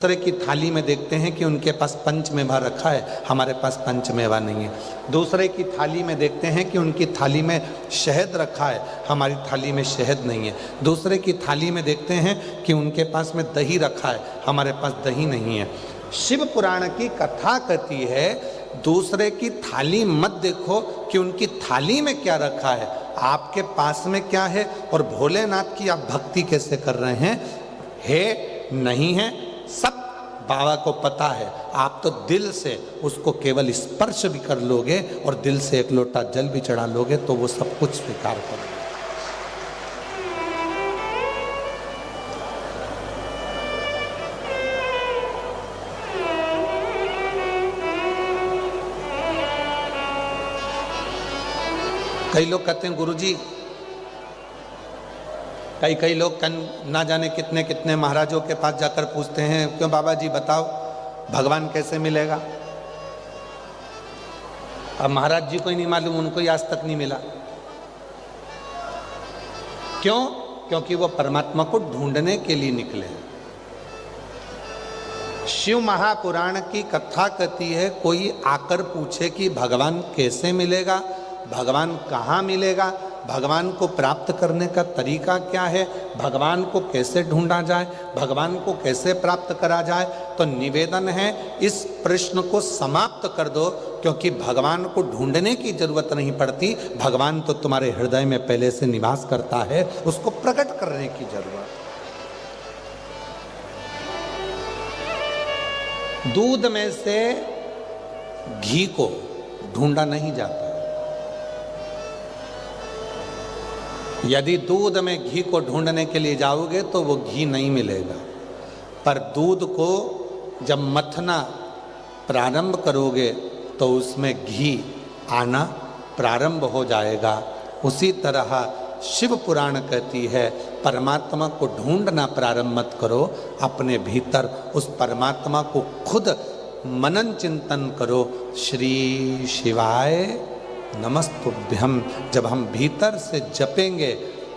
तरह की थाली में देखते हैं कि उनके पास पंचमेवा रखा है, हमारे पास पंचमेवा नहीं है। दूसरे की थाली में देखते हैं कि उनकी थाली में शहद रखा है, हमारी थाली में शहद नहीं है। दूसरे की थाली में देखते हैं कि उनके पास में दही रखा है, हमारे पास दही नहीं है। शिव पुराण की कथा कहती है दूसरे की थाली मत देखो कि उनकी थाली में क्या रखा है, आपके पास में क्या है और भोलेनाथ की आप भक्ति कैसे कर रहे हैं। है नहीं है सब बाबा को पता है, आप तो दिल से उसको केवल स्पर्श भी कर लोगे और दिल से एक लोटा जल भी चढ़ा लोगे तो वो सब कुछ स्वीकार करोगे। कई लोग कहते हैं गुरुजी, कई लोग ना जाने कितने कितने महाराजों के पास जाकर पूछते हैं क्यों बाबा जी बताओ भगवान कैसे मिलेगा। अब महाराज जी को ही नहीं मालूम, उनको ही आज तक नहीं मिला। क्यों? क्योंकि वो परमात्मा को ढूंढने के लिए निकले। शिव महापुराण की कथा कहती है कोई आकर पूछे कि भगवान कैसे मिलेगा, भगवान कहाँ मिलेगा, भगवान को प्राप्त करने का तरीका क्या है, भगवान को कैसे ढूंढा जाए, भगवान को कैसे प्राप्त करा जाए, तो निवेदन है इस प्रश्न को समाप्त कर दो, क्योंकि भगवान को ढूंढने की जरूरत नहीं पड़ती। भगवान तो तुम्हारे हृदय में पहले से निवास करता है, उसको प्रकट करने की जरूरत। दूध में से घी को ढूंढा नहीं जाता। यदि दूध में घी को ढूंढने के लिए जाओगे तो वो घी नहीं मिलेगा, पर दूध को जब मथना प्रारंभ करोगे तो उसमें घी आना प्रारंभ हो जाएगा। उसी तरह शिव पुराण कहती है परमात्मा को ढूंढना प्रारंभ मत करो, अपने भीतर उस परमात्मा को खुद मनन चिंतन करो। श्री शिवाय नमस्तुभ्यम जब हम भीतर से जपेंगे,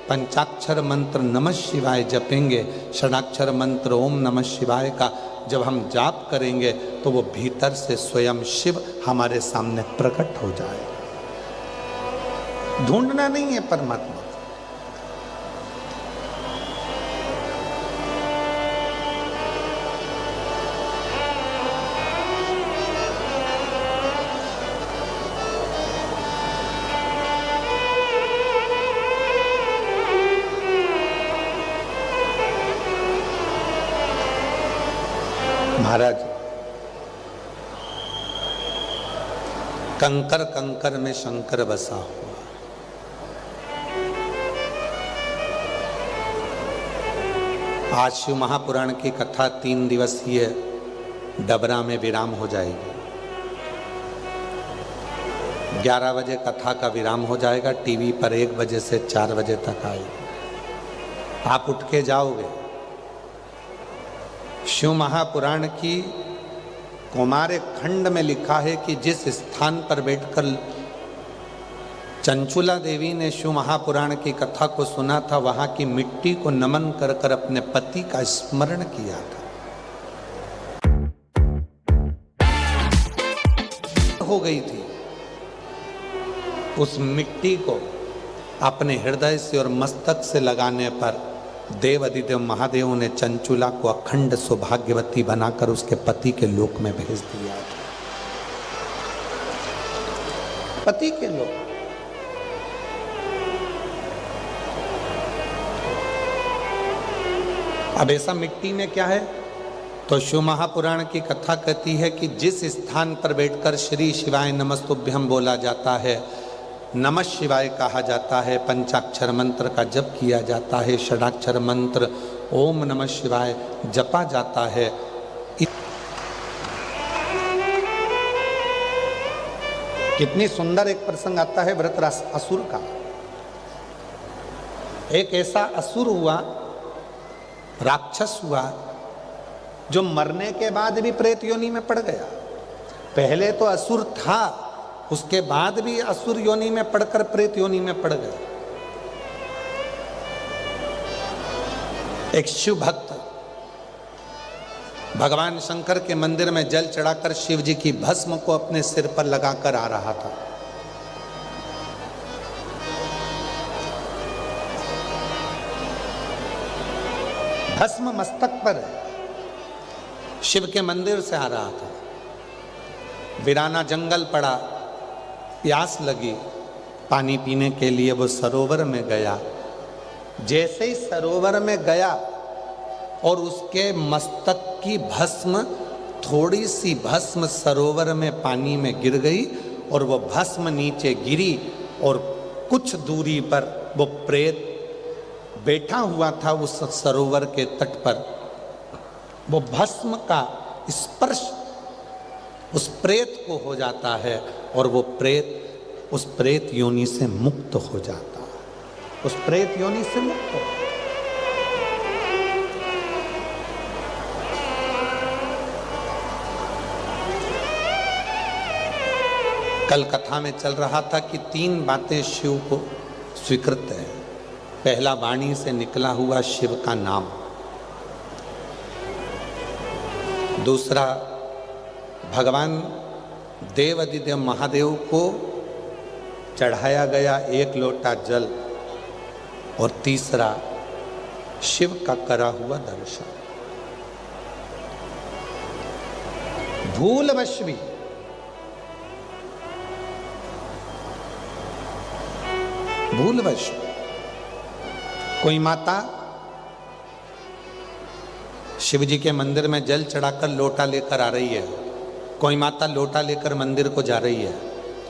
पंचाक्षर मंत्र नमः शिवाय जपेंगे, षडाक्षर मंत्र ओम नमः शिवाय का जब हम जाप करेंगे तो वो भीतर से स्वयं शिव हमारे सामने प्रकट हो जाए। ढूंढना नहीं है परमात्मा। महाराज कंकर कंकर में शंकर बसा हुआ, आज शिव महापुराण की कथा 3 दिवसीय डबरा में विराम हो जाएगी। 11 बजे कथा का विराम हो जाएगा, टीवी पर 1 बजे से 4 बजे तक आएगी। आप उठ के जाओगे। शिव महापुराण की कौमार खंड में लिखा है कि जिस स्थान पर बैठकर चंचुला देवी ने शिव महापुराण की कथा को सुना था, वहां की मिट्टी को नमन कर कर अपने पति का स्मरण किया था। हो गई थी उस मिट्टी को अपने हृदय से और मस्तक से लगाने पर देव अधिदेव महादेव ने चंचुला को अखंड सौभाग्यवती बनाकर उसके पति के लोक में भेज दिया। पति के लोक। अब ऐसा मिट्टी में क्या है, तो शिव महापुराण की कथा कहती है कि जिस स्थान पर बैठकर श्री शिवाय नमस्तुभ्यम बोला जाता है, नमः शिवाय कहा जाता है, पंचाक्षर मंत्र का जप किया जाता है, षडाक्षर मंत्र ओम नमः शिवाय जपा जाता है। कितनी सुंदर एक प्रसंग आता है वृत्रासुर असुर का। एक ऐसा असुर हुआ, राक्षस हुआ, जो मरने के बाद भी प्रेत योनि में पड़ गया। पहले तो असुर था, उसके बाद भी असुर योनि में पड़कर प्रेत योनि में पड़ गया। एक शिव भक्त भगवान शंकर के मंदिर में जल चढ़ाकर शिव जी की भस्म को अपने सिर पर लगाकर आ रहा था। भस्म मस्तक पर है, शिव के मंदिर से आ रहा था। वीराना जंगल पड़ा, प्यास लगी, पानी पीने के लिए वो सरोवर में गया। जैसे ही सरोवर में गया और उसके मस्तक की भस्म, थोड़ी सी भस्म सरोवर में पानी में गिर गई और वो भस्म नीचे गिरी और कुछ दूरी पर वो प्रेत बैठा हुआ था उस सरोवर के तट पर। वो भस्म का स्पर्श उस प्रेत को हो जाता है और वो प्रेत उस प्रेत योनि से मुक्त हो जाता है, उस प्रेत योनि से मुक्त हो। कल कथा में चल रहा था कि 3 बातें शिव को स्वीकृत है। पहला, वाणी से निकला हुआ शिव का नाम। दूसरा, भगवान देवादिदेव महादेव को चढ़ाया गया 1 लोटा जल। और तीसरा, शिव का करा हुआ दर्शन। भूलवश भी भूलवश कोई माता शिव जी के मंदिर में जल चढ़ाकर लोटा लेकर आ रही है, कोई माता लोटा लेकर मंदिर को जा रही है,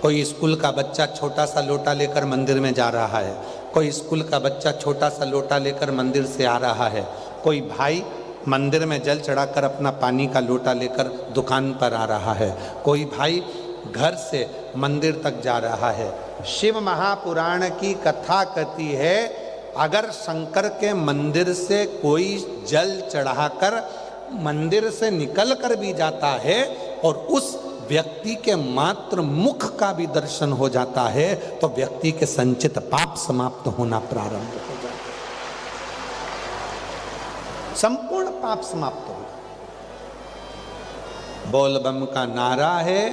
कोई स्कूल का बच्चा छोटा सा लोटा लेकर मंदिर में जा रहा है, कोई स्कूल का बच्चा छोटा सा लोटा लेकर मंदिर से आ रहा है, कोई भाई मंदिर में जल चढ़ाकर अपना पानी का लोटा लेकर दुकान पर आ रहा है, कोई भाई घर से मंदिर तक जा रहा है। शिव महापुराण की कथा कहती है, अगर शंकर के मंदिर से कोई जल चढ़ाकर मंदिर से निकल कर भी जाता है और उस व्यक्ति के मात्र मुख का भी दर्शन हो जाता है तो व्यक्ति के संचित पाप समाप्त होना प्रारंभ हो जाता है, संपूर्ण पाप समाप्त हो जाता। बोल बम का नारा है,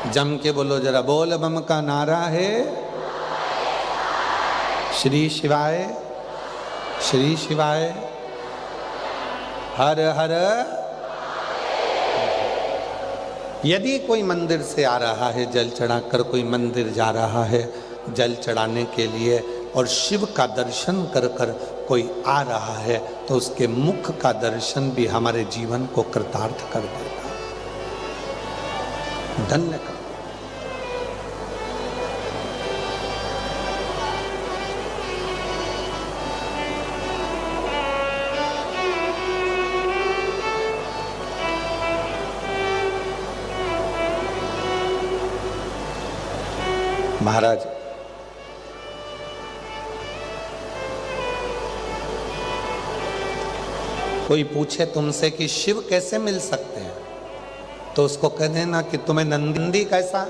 जम के बोलो जरा, बोल बम का नारा है। श्री शिवाय, श्री शिवाय, हर हर। यदि कोई मंदिर से आ रहा है जल चढ़ाकर, कोई मंदिर जा रहा है जल चढ़ाने के लिए और शिव का दर्शन कर कर कोई आ रहा है तो उसके मुख का दर्शन भी हमारे जीवन को कृतार्थ कर देगा, धन्य कर। महाराज, कोई पूछे तुमसे कि शिव कैसे मिल सकते हैं तो उसको कह देना कि तुम्हें नंदी कैसा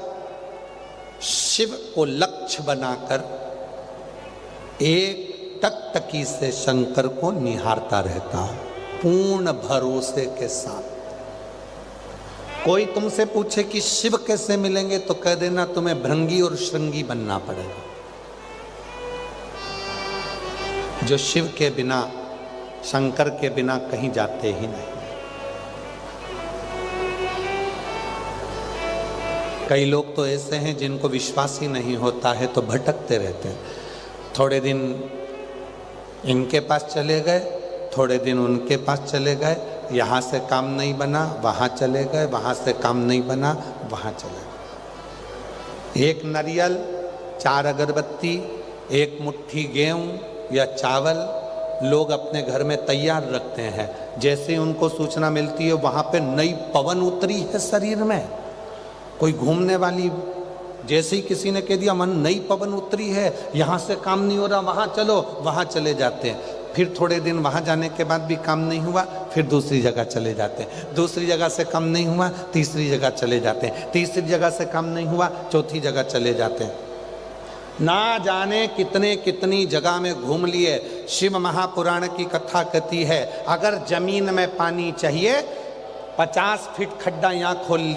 शिव को लक्ष्य बनाकर एक टकटकी से शंकर को निहारता रहता है पूर्ण भरोसे के साथ। कोई तुमसे पूछे कि शिव कैसे मिलेंगे तो कह देना तुम्हें भृंगी और श्रृंगी बनना पड़ेगा। जो शिव के बिना, शंकर के बिना कहीं जाते ही नहीं। कई लोग तो ऐसे हैं जिनको विश्वास ही नहीं होता है तो भटकते रहते हैं। थोड़े दिन इनके पास चले गए, थोड़े दिन उनके पास चले गए, यहाँ से काम नहीं बना वहाँ चले गए, वहाँ से काम नहीं बना वहाँ चले गए। एक नारियल, 4 अगरबत्ती, एक मुट्ठी गेहूँ या चावल लोग अपने घर में तैयार रखते हैं। जैसे ही उनको सूचना मिलती है वहाँ पे नई पवन उतरी है शरीर में, कोई घूमने वाली, जैसे ही किसी ने कह दिया मन नई पवन उतरी है, यहाँ से काम नहीं हो रहा वहाँ चलो, वहाँ चले जाते हैं। फिर थोड़े दिन वहाँ जाने के बाद भी काम नहीं हुआ, फिर दूसरी जगह चले जाते हैं। दूसरी जगह से काम नहीं हुआ, तीसरी जगह चले जाते हैं। तीसरी जगह से काम नहीं हुआ, चौथी जगह चले जाते हैं। ना जाने कितने कितनी जगह में घूम लिए। शिव महापुराण की कथा कहती है अगर जमीन में पानी चाहिए 50 फीट खड्डा यहाँ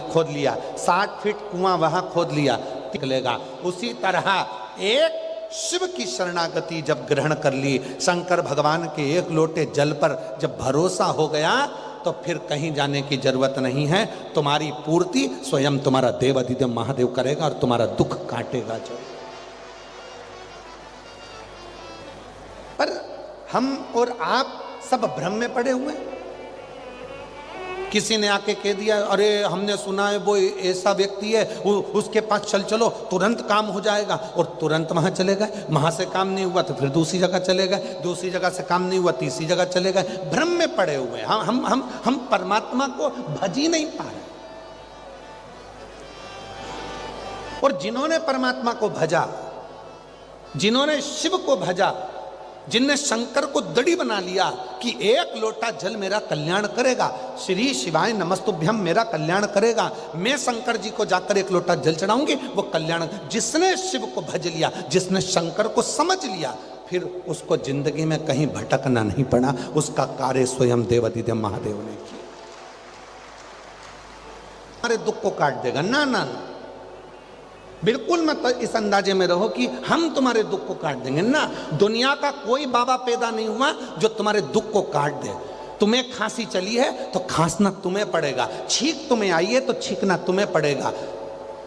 खोद लिया, 60 फीट कुआं वहां खोद लिया, निकलेगा। उसी तरह एक शिव की शरणागति जब ग्रहण कर ली, शंकर भगवान के एक लोटे जल पर जब भरोसा हो गया तो फिर कहीं जाने की जरूरत नहीं है। तुम्हारी पूर्ति स्वयं तुम्हारा देवाधिदेव महादेव करेगा और तुम्हारा दुख काटेगा। जो पर हम और आप सब भ्रम में पड़े हुए। किसी ने आके कह दिया अरे हमने सुना है वो ऐसा व्यक्ति है, उसके पास चलो तुरंत काम हो जाएगा, और तुरंत वहां चले गए। वहां से काम नहीं हुआ तो फिर दूसरी जगह चले गए, दूसरी जगह से काम नहीं हुआ तीसरी जगह चले गए। भ्रम में पड़े हुए हम परमात्मा को भज ही नहीं पा रहे। और जिन्होंने परमात्मा को भजा, जिन्होंने शिव को भजा, जिनने शंकर को दड़ी बना लिया कि एक लोटा जल मेरा कल्याण करेगा, श्री शिवाय नमस्तुभ्यम मेरा कल्याण करेगा, मैं शंकर जी को जाकर एक लोटा जल चढ़ाऊंगी, वो कल्याण। जिसने शिव को भज लिया, जिसने शंकर को समझ लिया, फिर उसको जिंदगी में कहीं भटकना नहीं पड़ा। उसका कार्य स्वयं देवाधिदेव महादेव ने किया। हमारे दुख को काट देगा ना ना ना, बिल्कुल मत इस अंदाजे में रहो कि हम तुम्हारे दुख को काट देंगे ना। दुनिया का कोई बाबा पैदा नहीं हुआ जो तुम्हारे दुख को काट दे। तुम्हें खांसी चली है तो खांसना तुम्हें पड़ेगा, छींक तुम्हें आई है तो छींकना तुम्हें पड़ेगा,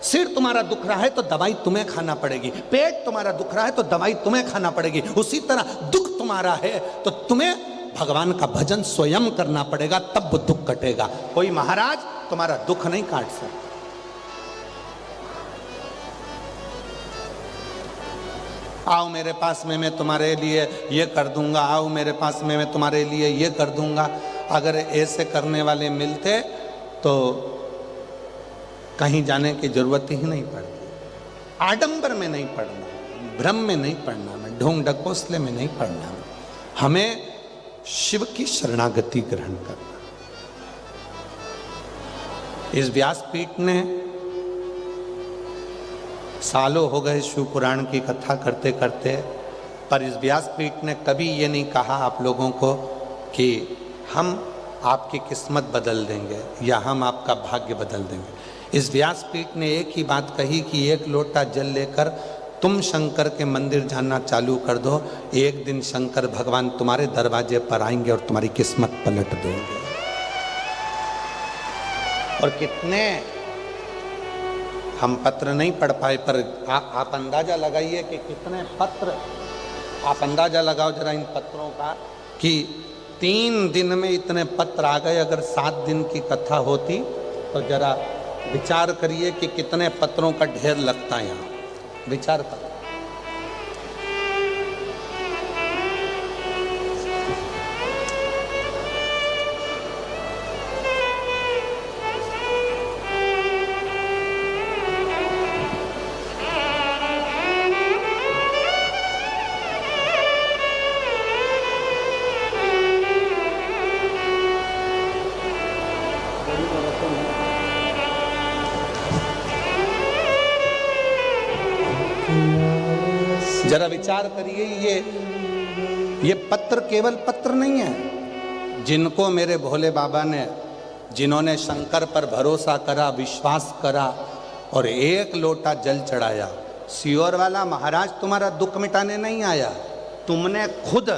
सिर तुम्हारा दुख रहा है तो दवाई तुम्हें खाना पड़ेगी, पेट तुम्हारा दुख रहा है तो दवाई तुम्हें खाना पड़ेगी। उसी तरह दुख तुम्हारा है तो तुम्हें भगवान का भजन स्वयं करना पड़ेगा, तब वो दुख कटेगा। कोई महाराज तुम्हारा दुख नहीं काट सकता। आओ मेरे पास में मैं तुम्हारे लिए ये कर दूंगा, आओ मेरे पास में मैं तुम्हारे लिए ये कर दूंगा। अगर ऐसे करने वाले मिलते तो कहीं जाने की जरूरत ही नहीं पड़ती। आडंबर में नहीं पड़ना, भ्रम में नहीं पड़ना, में ढोंग ढकोसले में नहीं पड़ना। हमें शिव की शरणागति ग्रहण करना। इस व्यासपीठ ने सालों हो गए शिव पुराण की कथा करते करते, पर इस व्यासपीठ ने कभी ये नहीं कहा आप लोगों को कि हम आपकी किस्मत बदल देंगे या हम आपका भाग्य बदल देंगे। इस व्यासपीठ ने एक ही बात कही कि एक लोटा जल लेकर तुम शंकर के मंदिर जाना चालू कर दो, एक दिन शंकर भगवान तुम्हारे दरवाजे पर आएंगे और तुम्हारी किस्मत पलट देंगे। और कितने हम पत्र नहीं पढ़ पाए, पर आप अंदाजा लगाइए कि कितने पत्र, आप अंदाजा लगाओ जरा इन पत्रों का कि 3 दिन में इतने पत्र आ गए। अगर 7 दिन की कथा होती तो जरा विचार करिए कि कितने पत्रों का ढेर लगता है यहाँ। विचार करो। जरा विचार करिए, ये पत्र केवल पत्र नहीं है। जिनको मेरे भोले बाबा ने, जिन्होंने शंकर पर भरोसा करा, विश्वास करा और एक लोटा जल चढ़ाया, सियोर वाला महाराज तुम्हारा दुख मिटाने नहीं आया। तुमने खुद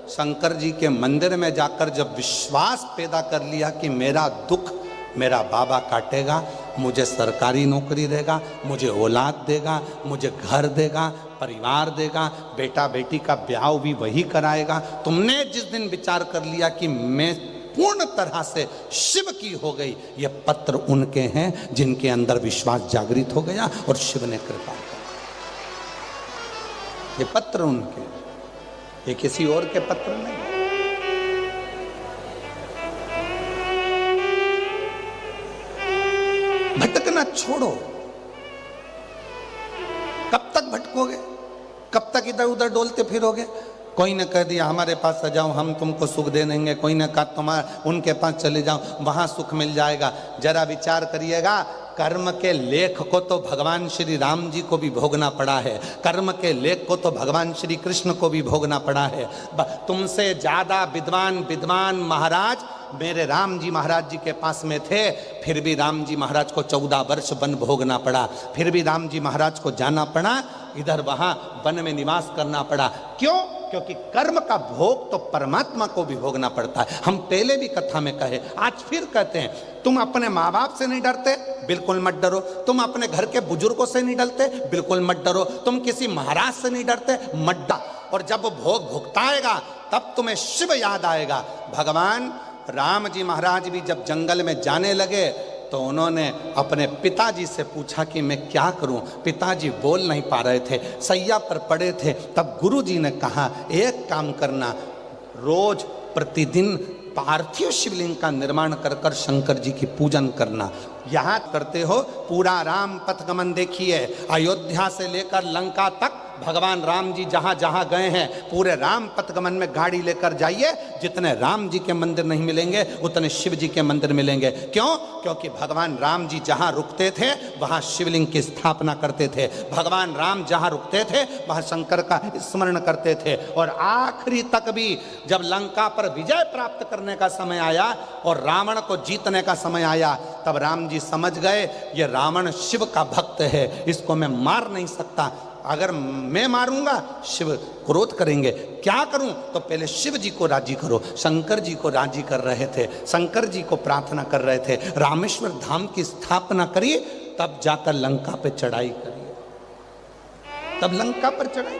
शंकर जी के मंदिर में जाकर जब विश्वास पैदा कर लिया कि मेरा दुख मेरा बाबा काटेगा, मुझे सरकारी नौकरी देगा, मुझे औलाद देगा, मुझे घर देगा, परिवार देगा, बेटा बेटी का ब्याह भी वही कराएगा। तुमने जिस दिन विचार कर लिया कि मैं पूर्ण तरह से शिव की हो गई, ये पत्र उनके हैं जिनके अंदर विश्वास जागृत हो गया और शिव ने कृपा की। ये पत्र उनके, ये किसी और के पत्र नहीं। भटकना छोड़ो। कब तक भटकोगे? कब तक इधर उधर डोलते फिरोगे? कोई ने कह दिया हमारे पास आ जाओ, हम तुमको सुख दे देंगे। कोई ने कहा तुम्हारा उनके पास चले जाओ, वहां सुख मिल जाएगा। जरा विचार करिएगा कर्म के लेख को तो भगवान श्री राम जी को भी भोगना पड़ा है, कर्म के लेख को तो भगवान श्री कृष्ण को भी भोगना पड़ा है। तुमसे ज्यादा विद्वान महाराज मेरे राम जी महाराज जी के पास में थे, फिर भी राम जी महाराज को 14 वर्ष वन भोगना पड़ा, फिर भी राम जी महाराज को जाना पड़ा, इधर वहां वन में निवास करना पड़ा। क्यों? क्योंकि कर्म का भोग तो परमात्मा को भी भोगना पड़ता है। हम पहले भी कथा में कहे, आज फिर कहते हैं, तुम अपने माँ बाप से नहीं डरते, बिल्कुल मत डरो। तुम अपने घर के बुजुर्गों से नहीं डरते, बिल्कुल मत डरो। तुम किसी महाराज से नहीं डरते, मत डरो। और जब वो भोग भुगताएगा तब तुम्हें शिव याद आएगा। भगवान राम जी महाराज भी जब जंगल में जाने लगे तो उन्होंने अपने पिताजी से पूछा कि मैं क्या करूं। पिताजी बोल नहीं पा रहे थे, सैया पर पड़े थे। तब गुरुजी ने कहा, एक काम करना, रोज प्रतिदिन पार्थिव शिवलिंग का निर्माण कर कर शंकर जी की पूजन करना। यहाँ करते हो, पूरा राम पथगमन देखिए, अयोध्या से लेकर लंका तक भगवान राम जी जहाँ जहाँ गए हैं, पूरे राम पथगमन में गाड़ी लेकर जाइए। जितने राम जी के मंदिर नहीं मिलेंगे उतने शिव जी के मंदिर मिलेंगे। क्यों? क्योंकि भगवान राम जी जहाँ रुकते थे वहाँ शिवलिंग की स्थापना करते थे। भगवान राम जहाँ रुकते थे वहाँ शंकर का स्मरण करते थे। और आखिरी तक भी जब लंका पर विजय प्राप्त करने का समय आया और रावण को जीतने का समय आया, तब राम जी समझ गए ये रावण शिव का भक्त है, इसको मैं मार नहीं सकता। अगर मैं मारूंगा शिव क्रोध करेंगे। क्या करूं? तो पहले शिव जी को राजी करो। शंकर जी को राजी कर रहे थे, शंकर जी को प्रार्थना कर रहे थे, रामेश्वर धाम की स्थापना करिए, तब जाकर लंका पे चढ़ाई करिए, तब लंका पर चढ़ाई।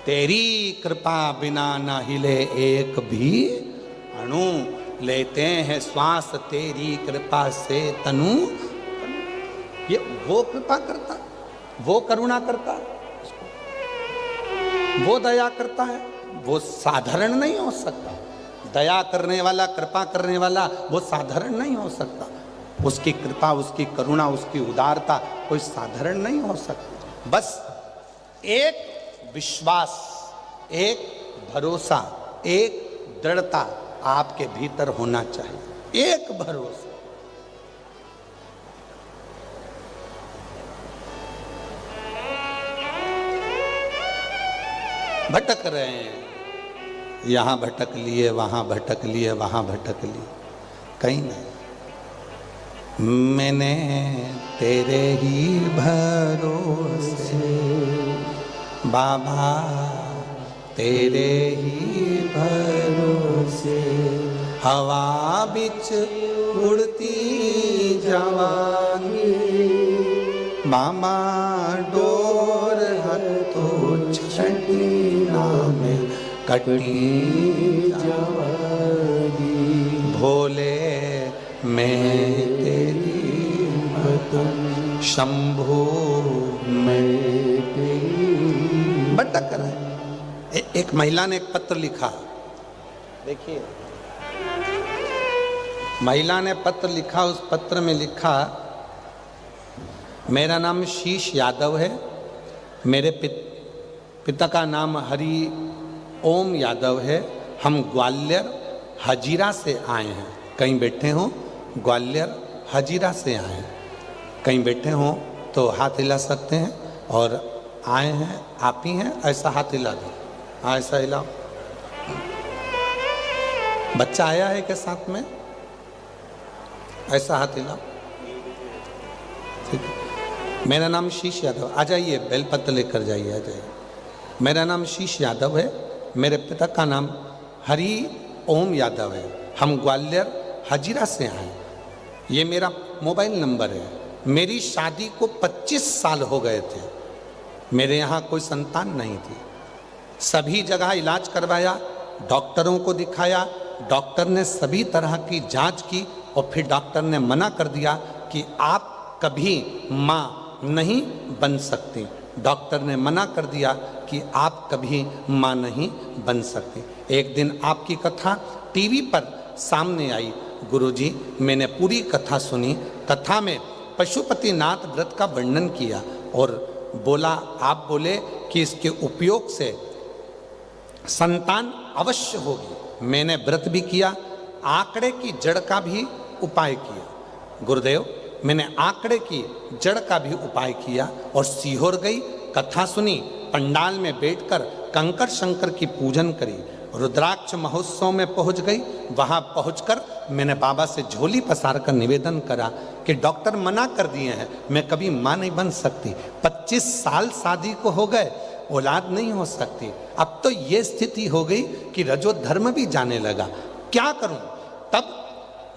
तेरी कृपा बिना न हिले एक भी अणु, लेते हैं श्वास तेरी कृपा से तनु। ये वो कृपा करता, वो करुणा करता है, वो दया करता है, वो साधारण नहीं हो सकता। दया करने वाला, कृपा करने वाला वो साधारण नहीं हो सकता। उसकी कृपा, उसकी करुणा, उसकी उदारता कोई साधारण नहीं हो सकती। बस एक विश्वास, एक भरोसा, एक दृढ़ता आपके भीतर होना चाहिए। एक भरोसा। भटक रहे हैं, यहाँ भटक लिए, वहाँ भटक लिए, वहाँ भटक लिए, कहीं नहीं। मैंने तेरे ही भरोसे बाबा, तेरे ही भरोसे हवा बिच उड़ती जवानी, मामा डोर हथो छठी में कटी जवानी, भोले मैं तेरी भक्ति, शंभू मैं तेरी। भटक रहे। एक महिला ने एक पत्र लिखा, देखिए महिला ने पत्र लिखा। उस पत्र में लिखा, मेरा नाम शीश यादव है, मेरे पिता का नाम हरि ओम यादव है, हम ग्वालियर हजीरा से आए हैं। कहीं बैठे हो, ग्वालियर हजीरा से आए हैं, कहीं बैठे हो तो हाथ हिला सकते हैं। और आए हैं, आप ही हैं, ऐसा हाथ हिला दो, हाँ ऐसा हिलाओ। बच्चा आया है के साथ में, ऐसा हाथ हिलाओ, ठीक है। मेरा नाम शीश यादव, आ जाइए, बेलपत्र लेकर जाइए, आ जाइए। मेरा नाम शीश यादव है, मेरे पिता का नाम हरि ओम यादव है, हम ग्वालियर हजीरा से आए। ये मेरा मोबाइल नंबर है। मेरी शादी को 25 साल हो गए थे, मेरे यहाँ कोई संतान नहीं थी। सभी जगह इलाज करवाया, डॉक्टरों को दिखाया, डॉक्टर ने सभी तरह की जांच की और फिर डॉक्टर ने मना कर दिया कि आप कभी माँ नहीं बन सकती। डॉक्टर ने मना कर दिया कि आप कभी माँ नहीं बन सकती। एक दिन आपकी कथा टीवी पर सामने आई। गुरुजी, मैंने पूरी कथा सुनी। कथा में पशुपतिनाथ व्रत का वर्णन किया और बोला, आप बोले कि इसके उपयोग से संतान अवश्य होगी। मैंने व्रत भी किया, आंकड़े की जड़ का भी उपाय किया। गुरुदेव, मैंने आंकड़े की जड़ का भी उपाय किया और सीहोर गई, कथा सुनी, पंडाल में बैठकर कंकर शंकर की पूजन करी, रुद्राक्ष महोत्सव में पहुंच गई। वहां पहुंचकर मैंने बाबा से झोली पसार कर निवेदन करा कि डॉक्टर मना कर दिए हैं, मैं कभी मां नहीं बन सकती, 25 साल शादी को हो गए, औलाद नहीं हो सकती। अब तो ये स्थिति हो गई कि रजोधर्म भी जाने लगा, क्या करूं? तब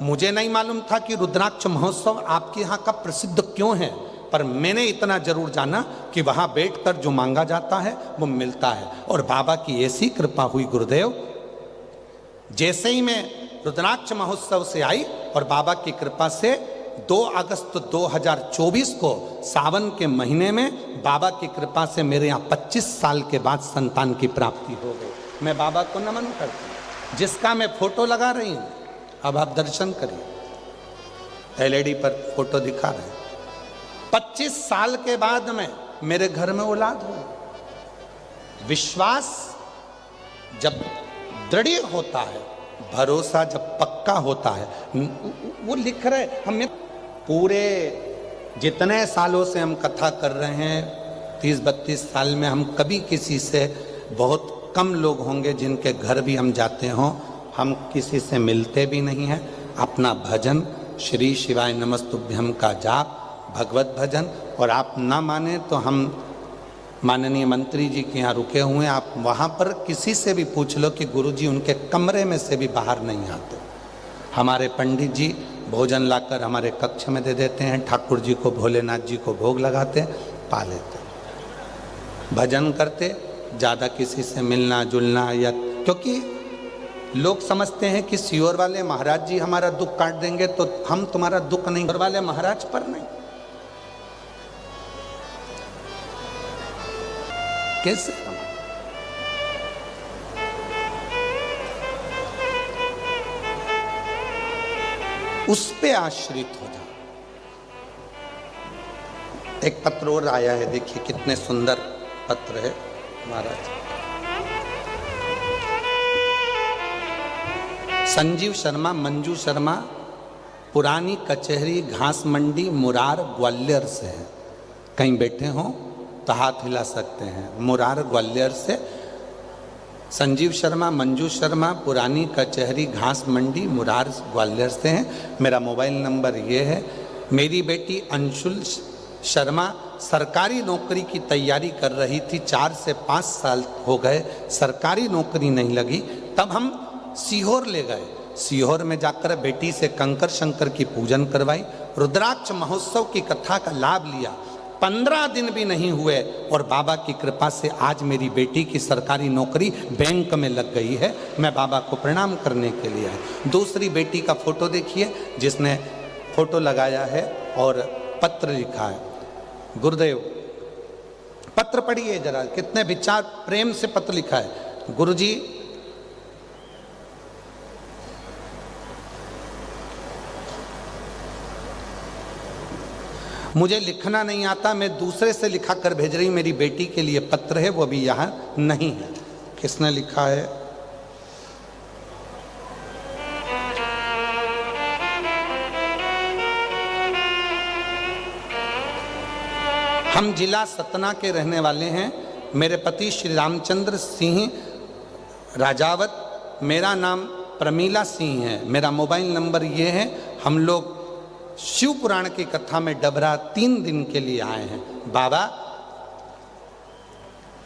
मुझे नहीं मालूम था कि रुद्राक्ष महोत्सव आपके यहाँ का प्रसिद्ध क्यों है, पर मैंने इतना जरूर जाना कि वहां बैठकर जो मांगा जाता है वो मिलता है। और बाबा की ऐसी कृपा हुई गुरुदेव, जैसे ही मैं रुद्राक्ष महोत्सव से आई और बाबा की कृपा से 2 अगस्त 2024 को सावन के महीने में बाबा की कृपा से मेरे यहाँ 25 साल के बाद संतान की प्राप्ति हो गई। मैं बाबा को नमन करती हूँ, जिसका मैं फोटो लगा रही हूँ। अब आप दर्शन करिए, एलईडी पर फोटो दिखा रहे हैं। 25 साल के बाद में मेरे घर में औलाद हुई। विश्वास जब दृढ़ होता है, भरोसा जब पक्का होता है, वो लिख रहे हमें पूरे जितने सालों से हम कथा कर रहे हैं, 30-32 साल में हम कभी किसी से, बहुत कम लोग होंगे जिनके घर भी हम जाते हों, हम किसी से मिलते भी नहीं हैं। अपना भजन श्री शिवाय नमस्तुभ्यम का जाप, भगवत भजन। और आप ना माने तो हम माननीय मंत्री जी के यहाँ रुके हुए हैं, आप वहाँ पर किसी से भी पूछ लो कि गुरुजी उनके कमरे में से भी बाहर नहीं आते। हमारे पंडित जी भोजन लाकर हमारे कक्ष में दे देते हैं, ठाकुर जी को, भोलेनाथ जी को भोग लगाते, पा लेते, भजन करते, ज़्यादा किसी से मिलना जुलना, या क्योंकि लोग समझते हैं कि सीहोर वाले महाराज जी हमारा दुख काट देंगे तो हम तुम्हारा दुख नहीं, सीहोर वाले महाराज पर नहीं। कैसे? उस पे आश्रित हो जाओ। एक पत्र और आया है, देखिए कितने सुंदर पत्र है महाराज। संजीव शर्मा, मंजू शर्मा, पुरानी कचहरी, घास मंडी, मुरार, ग्वालियर से है। कहीं बैठे हों तो हाथ हिला सकते हैं। मुरार ग्वालियर से संजीव शर्मा, मंजू शर्मा, पुरानी कचहरी, घास मंडी, मुरार ग्वालियर से हैं। मेरा मोबाइल नंबर ये है। मेरी बेटी अंशुल शर्मा सरकारी नौकरी की तैयारी कर रही थी, 4 से 5 साल हो गए, सरकारी नौकरी नहीं लगी। तब हम सीहोर ले गए। सीहोर में जाकर बेटी से कंकर शंकर की पूजन करवाई, रुद्राक्ष महोत्सव की कथा का लाभ लिया। 15 दिन भी नहीं हुए और बाबा की कृपा से आज मेरी बेटी की सरकारी नौकरी बैंक में लग गई है। मैं बाबा को प्रणाम करने के लिए आया। दूसरी बेटी का फोटो देखिए, जिसने फोटो लगाया है और पत्र लिखा है। गुरुदेव, पत्र पढ़िए जरा, कितने विचार प्रेम से पत्र लिखा है। गुरुजी, मुझे लिखना नहीं आता, मैं दूसरे से लिखा कर भेज रही हूँ। मेरी बेटी के लिए पत्र है, वो अभी यहाँ नहीं है। किसने लिखा है? हम जिला सतना के रहने वाले हैं। मेरे पति श्री रामचंद्र सिंह राजावत, मेरा नाम प्रमीला सिंह है। मेरा मोबाइल नंबर ये है। हम लोग शिव पुराण की कथा में डबरा 3 दिन के लिए आए हैं। बाबा,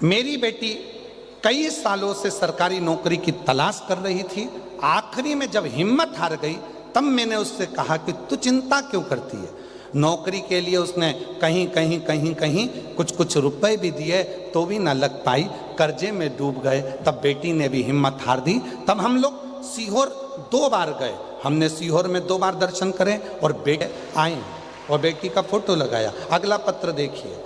मेरी बेटी कई सालों से सरकारी नौकरी की तलाश कर रही थी। आखिरी में जब हिम्मत हार गई, तब मैंने उससे कहा कि तू चिंता क्यों करती है। नौकरी के लिए उसने कहीं कुछ रुपए भी दिए तो भी ना लग पाई, कर्जे में डूब गए। तब बेटी ने भी हिम्मत हार दी। तब हम लोग सीहोर 2 बार गए। हमने सीहोर में 2 बार दर्शन करें और बेटे आए और बेटी का फोटो लगाया। अगला पत्र देखिए।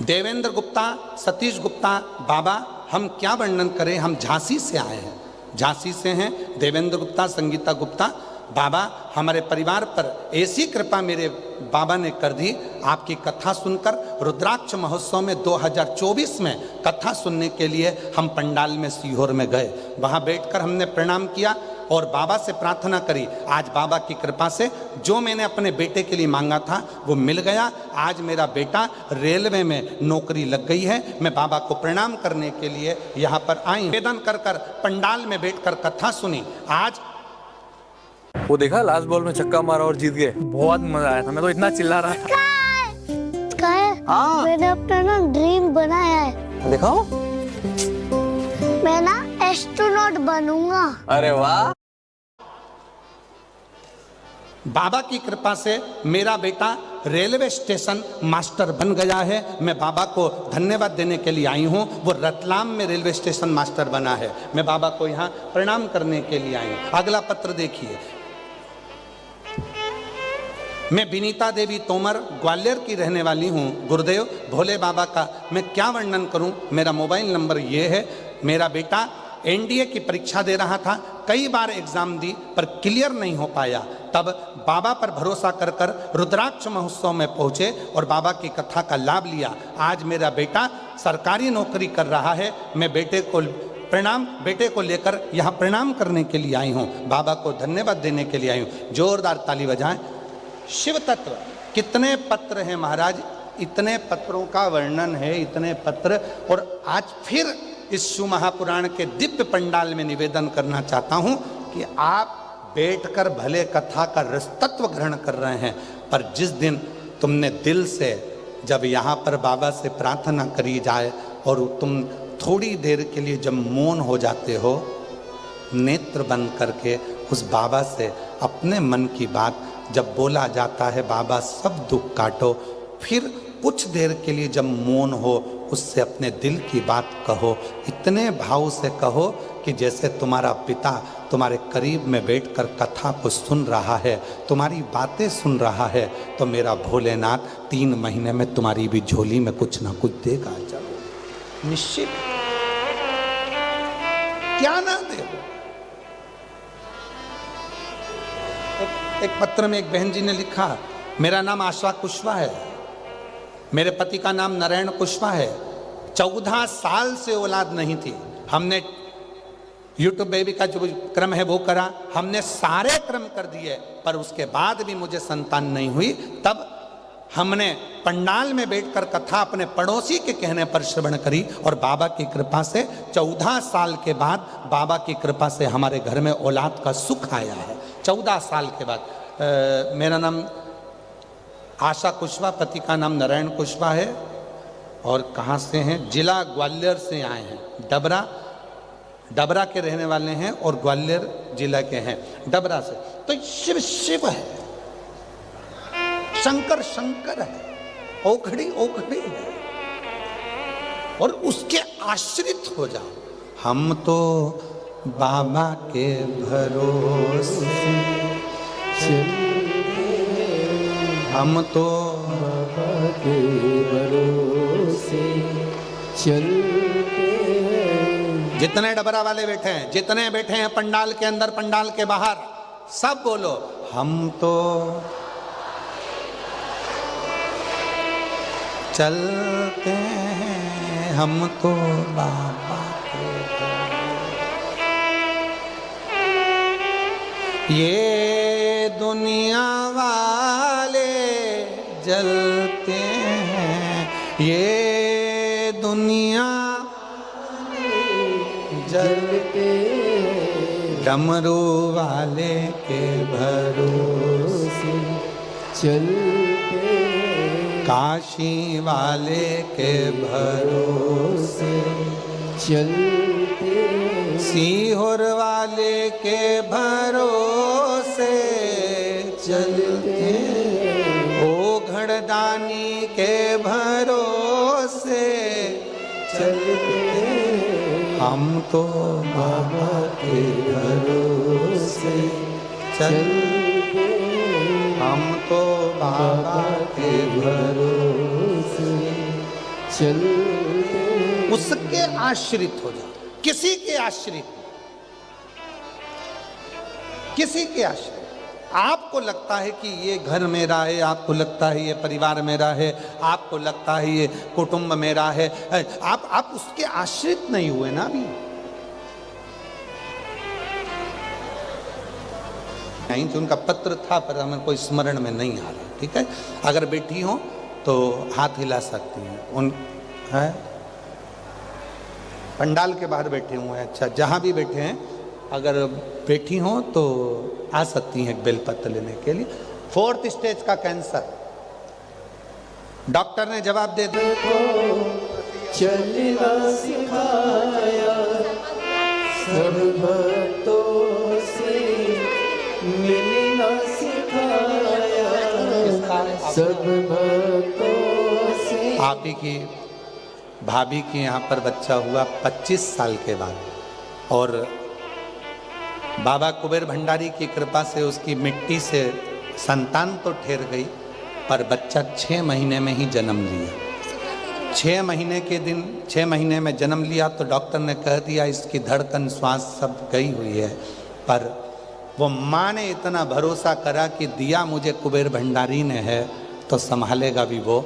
देवेंद्र गुप्ता, सतीश गुप्ता, बाबा हम क्या वर्णन करें, हम झांसी से आए हैं। झांसी से हैं देवेंद्र गुप्ता, संगीता गुप्ता। बाबा, हमारे परिवार पर ऐसी कृपा मेरे बाबा ने कर दी। आपकी कथा सुनकर रुद्राक्ष महोत्सव में 2024 में कथा सुनने के लिए हम पंडाल में सीहोर में गए। वहाँ बैठकर हमने प्रणाम किया। और बाबा से प्रार्थना करी। आज बाबा की कृपा से जो मैंने अपने बेटे के लिए मांगा था वो मिल गया। आज मेरा बेटा रेलवे में नौकरी लग गई है। मैं बाबा को प्रणाम करने के लिए यहाँ पर आई, निवेदन कर कर पंडाल में बैठकर कथा सुनी। आज वो देखा लास्ट बॉल में छक्का मारा और जीत गए, बहुत मजा आया था। मैं तो इतना चिल्ला रहा था। हाँ। मैंने अपना ना ड्रीम बनाया है। दिखाओ। मैं ना एस्ट्रोनॉट बनूंगा। अरे वाह। बाबा की कृपा से मेरा बेटा रेलवे स्टेशन मास्टर बन गया है। मैं बाबा को धन्यवाद देने के लिए आई हूँ। वो रतलाम में रेलवे स्टेशन मास्टर बना है। मैं बाबा को यहाँ प्रणाम करने के लिए आई हूँ। अगला पत्र देखिए। मैं विनीता देवी तोमर ग्वालियर की रहने वाली हूँ। गुरुदेव भोले बाबा का मैं क्या वर्णन करूँ। मेरा मोबाइल नंबर ये है। मेरा बेटा एनडीए की परीक्षा दे रहा था, कई बार एग्जाम दी पर क्लियर नहीं हो पाया। तब बाबा पर भरोसा कर कर रुद्राक्ष महोत्सव में पहुँचे और बाबा की कथा का लाभ लिया। आज मेरा बेटा सरकारी नौकरी कर रहा है। मैं बेटे को लेकर यहाँ प्रणाम करने के लिए आई हूँ। बाबा को धन्यवाद देने के लिए आई हूँ। जोरदार ताली बजाएं। शिव तत्व कितने पत्र हैं महाराज, इतने पत्रों का वर्णन है, इतने पत्र। और आज फिर इस शिव महापुराण के दिव्य पंडाल में निवेदन करना चाहता हूं कि आप बैठकर भले कथा का रस तत्व ग्रहण कर रहे हैं, पर जिस दिन तुमने दिल से जब यहाँ पर बाबा से प्रार्थना करी जाए और तुम थोड़ी देर के लिए जब मौन हो जाते हो, नेत्र बंद करके उस बाबा से अपने मन की बात जब बोला जाता है, बाबा सब दुख काटो, फिर कुछ देर के लिए जब मौन हो उससे अपने दिल की बात कहो। इतने भाव से कहो कि जैसे तुम्हारा पिता तुम्हारे करीब में बैठकर कथा को सुन रहा है, तुम्हारी बातें सुन रहा है। तो मेरा भोलेनाथ 3 महीने में तुम्हारी भी झोली में कुछ ना कुछ देगा। चलो निश्चित, क्या ना दे। एक पत्र में एक बहन जी ने लिखा, मेरा नाम आशा कुशवाहा है, मेरे पति का नाम नारायण कुशवाहा है। 14 साल से औलाद नहीं थी। हमने यूट्यूब बेबी का जो क्रम है वो करा, हमने सारे क्रम कर दिए, पर उसके बाद भी मुझे संतान नहीं हुई। तब हमने पंडाल में बैठकर कथा अपने पड़ोसी के कहने पर श्रवण करी और बाबा की कृपा से 14 साल के बाद बाबा की कृपा से हमारे घर में औलाद का सुख आया है। 14 साल के बाद। मेरा नाम आशा कुशवाहा, पति का नाम नारायण कुशवाहा है। और कहाँ से हैं? जिला ग्वालियर से आए हैं। डबरा के रहने वाले हैं और ग्वालियर जिला के हैं, डबरा से। तो शिव शिव है, शंकर शंकर है, ओखड़ी ओखड़ी है, और उसके आश्रित हो जाओ। हम तो बाबा के भरोसे हम तो बाबा के भरोसे चलते। जितने डबरा वाले बैठे हैं, जितने बैठे हैं पंडाल के अंदर, पंडाल के बाहर, सब बोलो हम तो चलते हैं, हम तो बाबा के। ये दुनिया वाले जलते हैं, ये दुनिया जलते, डमरू वाले के भरोसे चलते, काशी वाले के भरोसे चलते, सीहोर वाले के भरोसे चलते, ओघड़दानी के भरोसे चलते। हम तो बाबा के भरोसे चलते, हम तो बाबा के भरोसे चलते। उसके आश्रित हो जाओ, किसी के आश्रित, किसी के आश्रित। आपको लगता है कि ये घर मेरा है, आपको लगता है ये परिवार मेरा है, आपको लगता है ये कुटुंब मेरा है, आप उसके आश्रित नहीं हुए ना अभी। आई थी, उनका पत्र था पर हमें कोई स्मरण में नहीं आ रहा। ठीक है, अगर बैठी हो तो हाथ हिला सकती हैं। उन है पंडाल के बाहर बैठे हुए हैं, अच्छा जहाँ भी बैठे हैं अगर बैठी हो तो आ सकती हैं एक बेलपत्र लेने के लिए। 4th स्टेज का कैंसर, डॉक्टर ने जवाब दे दिया, चलना सिखाया सब भक्तों से, मिलना सिखाया सब भक्तों से। आप ही की भाभी के यहाँ पर बच्चा हुआ 25 साल के बाद, और बाबा कुबेर भंडारी की कृपा से उसकी मिट्टी से संतान तो ठहर गई, पर बच्चा 6 महीने में ही जन्म लिया। 6 महीने के दिन 6 महीने में जन्म लिया तो डॉक्टर ने कह दिया इसकी धड़कन श्वास सब गई हुई है, पर वो माँ ने इतना भरोसा करा कि दिया मुझे कुबेर भंडारी ने है तो संभालेगा भी वो।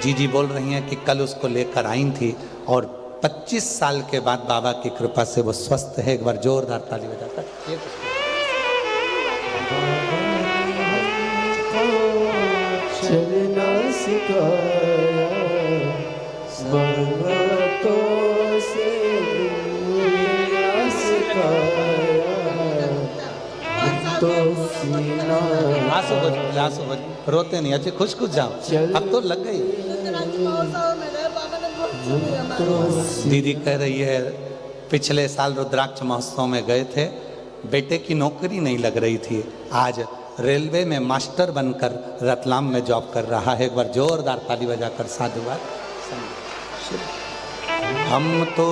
जीजी बोल रही हैं कि कल उसको लेकर आई थी और 25 साल के बाद बाबा की कृपा से वो स्वस्थ है। एक बार जोरदार ताली बजाकर। चलना सिखाया भक्तों से, मिलना सिखाया भक्तों से। आंसू रोते नहीं, अच्छे खुश खुश जाओ, अब तो लग गई। दीदी कह रही है पिछले साल रुद्राक्ष महोत्सव में गए थे, बेटे की नौकरी नहीं लग रही थी, आज रेलवे में मास्टर बनकर रतलाम में जॉब कर रहा है। एक बार जोरदार ताली बजाकर साधुवाद। हम तो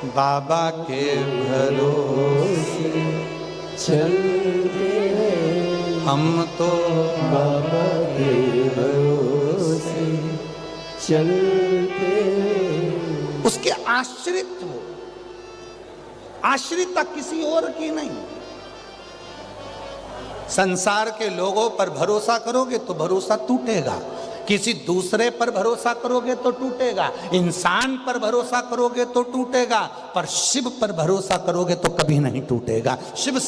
बाबा के भरोसे चलते हैं, हम तो बाबा के भरोसे चलते हैं। उसके आश्रित हो, आश्रितता किसी और की नहीं। संसार के लोगों पर भरोसा करोगे तो भरोसा टूटेगा, किसी दूसरे पर भरोसा करोगे तो टूटेगा, इंसान पर भरोसा करोगे तो टूटेगा, पर शिव पर भरोसा करोगे तो कभी नहीं टूटेगा। शिव